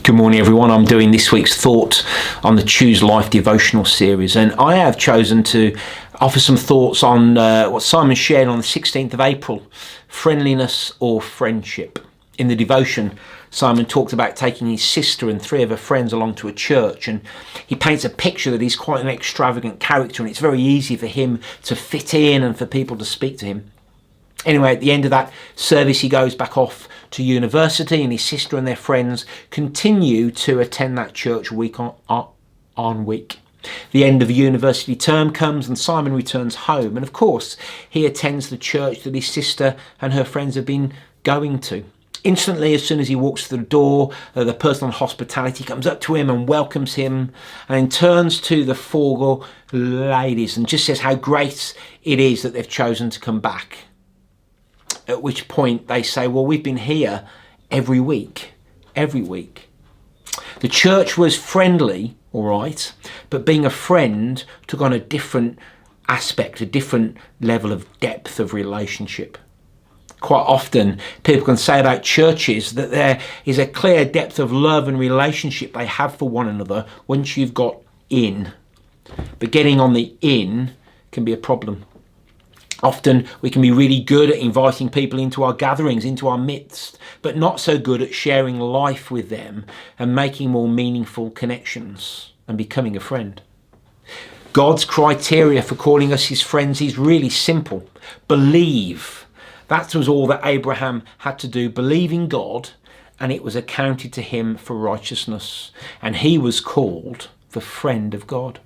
Good morning, everyone. I'm doing this week's thought on the Choose Life devotional series, and I have chosen to offer some thoughts on what Simon shared on the 16th of April, friendliness or friendship. In the devotion, Simon talked about taking his sister and three of her friends along to a church, and he paints a picture that he's quite an extravagant character, and it's very easy for him to fit in and for people to speak to him. Anyway, at the end of that service, he goes back off to university, and his sister and their friends continue to attend that church week on week. The end of the university term comes and Simon returns home, and of course he attends the church that his sister and her friends have been going to. Instantly, as soon as he walks through the door, the person on hospitality comes up to him and welcomes him, and then turns to the four ladies and just says how great it is that they've chosen to come back. At which point they say, well, we've been here every week. The church was friendly, all right, but being a friend took on a different aspect, a different level of depth of relationship. Quite often, people can say about churches that there is a clear depth of love and relationship they have for one another once you've got in. But getting on the in can be a problem. Often we can be really good at inviting people into our gatherings, into our midst, but not so good at sharing life with them and making more meaningful connections and becoming a friend. God's criteria for calling us his friends is really simple. Believe. That was all that Abraham had to do. Believe in God, and it was accounted to him for righteousness. And he was called the friend of God.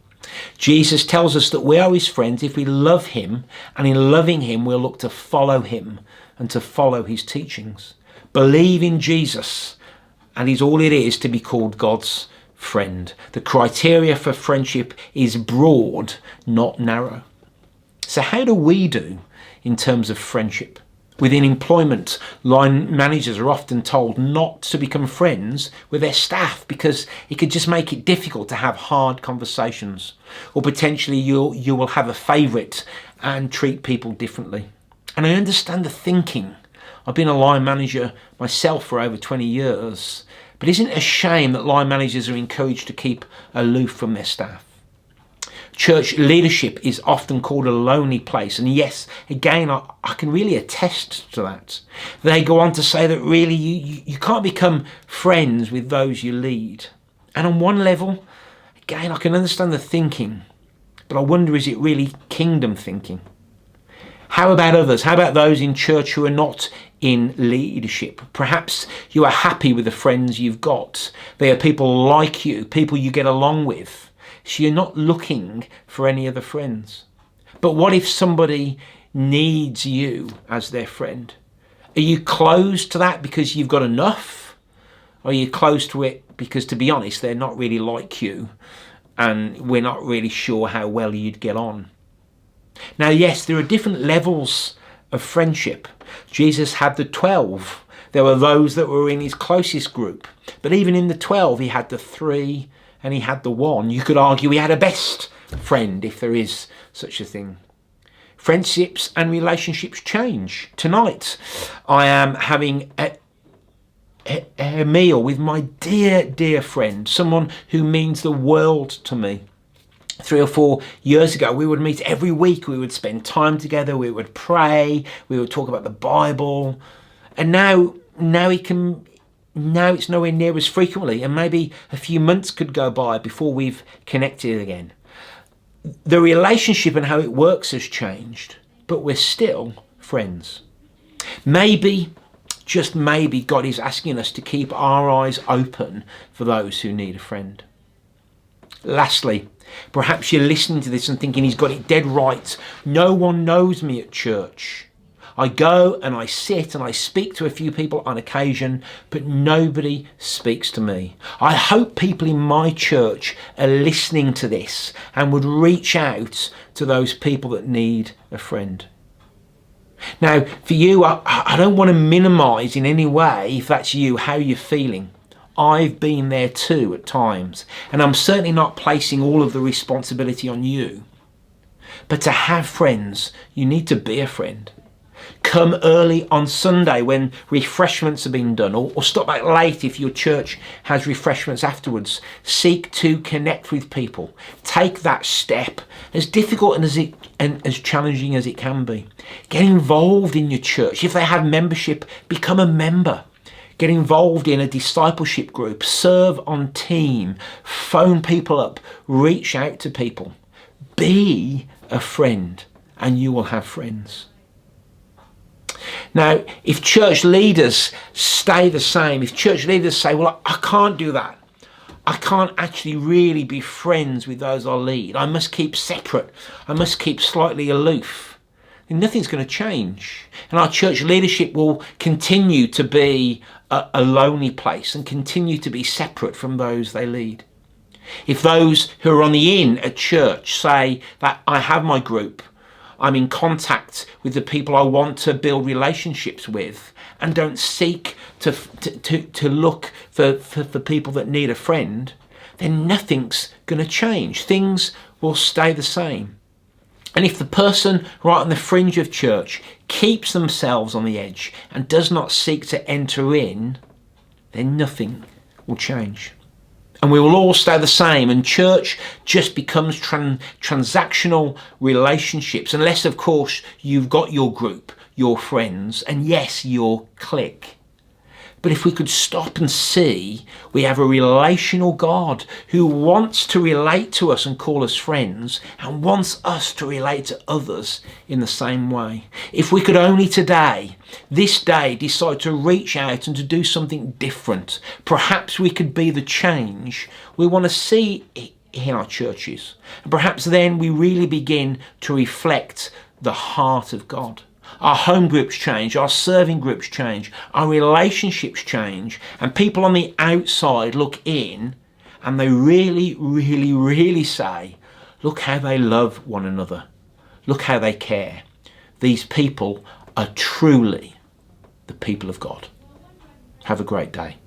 Jesus tells us that we are his friends if we love him, and in loving him we'll look to follow him and to follow his teachings. Believe in Jesus, and he's all it is to be called God's friend. The criteria for friendship is broad, not narrow. So how do we do in terms of friendship? Within employment, line managers are often told not to become friends with their staff because it could just make it difficult to have hard conversations. Or potentially you will have a favourite and treat people differently. And I understand the thinking. I've been a line manager myself for over 20 years. But isn't it a shame that line managers are encouraged to keep aloof from their staff? Church leadership is often called a lonely place. And yes, again, I can really attest to that. They go on to say that really you can't become friends with those you lead. And on one level, again, I can understand the thinking. But I wonder, is it really kingdom thinking? How about others? How about those in church who are not in leadership? Perhaps you are happy with the friends you've got. They are people like you, people you get along with. So you're not looking for any other friends. But what if somebody needs you as their friend? Are you closed to that because you've got enough? Or are you close to it because, to be honest, they're not really like you and we're not really sure how well you'd get on? Now, yes, there are different levels of friendship. Jesus had the 12. There were those that were in his closest group. But even in the 12, he had the 3 and he had the 1. You could argue he had a best friend, if there is such a thing. Friendships and relationships change. Tonight, I am having a meal with my dear friend, someone who means the world to me. 3 or 4 years ago, we would meet every week. We would spend time together. We would pray. We would talk about the Bible. And now it's nowhere near as frequently, and maybe a few months could go by before we've connected again. The relationship and how it works has changed, but we're still friends. Maybe, just maybe, God is asking us to keep our eyes open for those who need a friend. Lastly, perhaps you're listening to this and thinking he's got it dead right. No one knows me at church. I go and I sit and I speak to a few people on occasion, but nobody speaks to me. I hope people in my church are listening to this and would reach out to those people that need a friend. Now, for you, I don't want to minimise in any way, if that's you, how you're feeling. I've been there too at times, and I'm certainly not placing all of the responsibility on you. But to have friends, you need to be a friend. Come early on Sunday when refreshments have been done, or stop back late if your church has refreshments afterwards. Seek to connect with people. Take that step, as difficult and as challenging as it can be. Get involved in your church. If they have membership, become a member. Get involved in a discipleship group. Serve on team. Phone people up. Reach out to people. Be a friend, and you will have friends. Now, if church leaders stay the same, if church leaders say, well, I can't do that. I can't actually really be friends with those I lead. I must keep separate. I must keep slightly aloof. And nothing's going to change. And our church leadership will continue to be a lonely place and continue to be separate from those they lead. If those who are on the in at church say that I have my group, I'm in contact with the people I want to build relationships with, and don't seek to look for people that need a friend, then nothing's going to change. Things will stay the same. And if the person right on the fringe of church keeps themselves on the edge and does not seek to enter in, then nothing will change. And we will all stay the same, and church just becomes transactional relationships, unless, of course, you've got your group, your friends, and yes, your clique. But if we could stop and see, we have a relational God who wants to relate to us and call us friends, and wants us to relate to others in the same way. If we could only today, this day, decide to reach out and to do something different, perhaps we could be the change we want to see in our churches. And perhaps then we really begin to reflect the heart of God. Our home groups change, our serving groups change, our relationships change, and people on the outside look in and they really, really, really say, look how they love one another. Look how they care. These people are truly the people of God. Have a great day.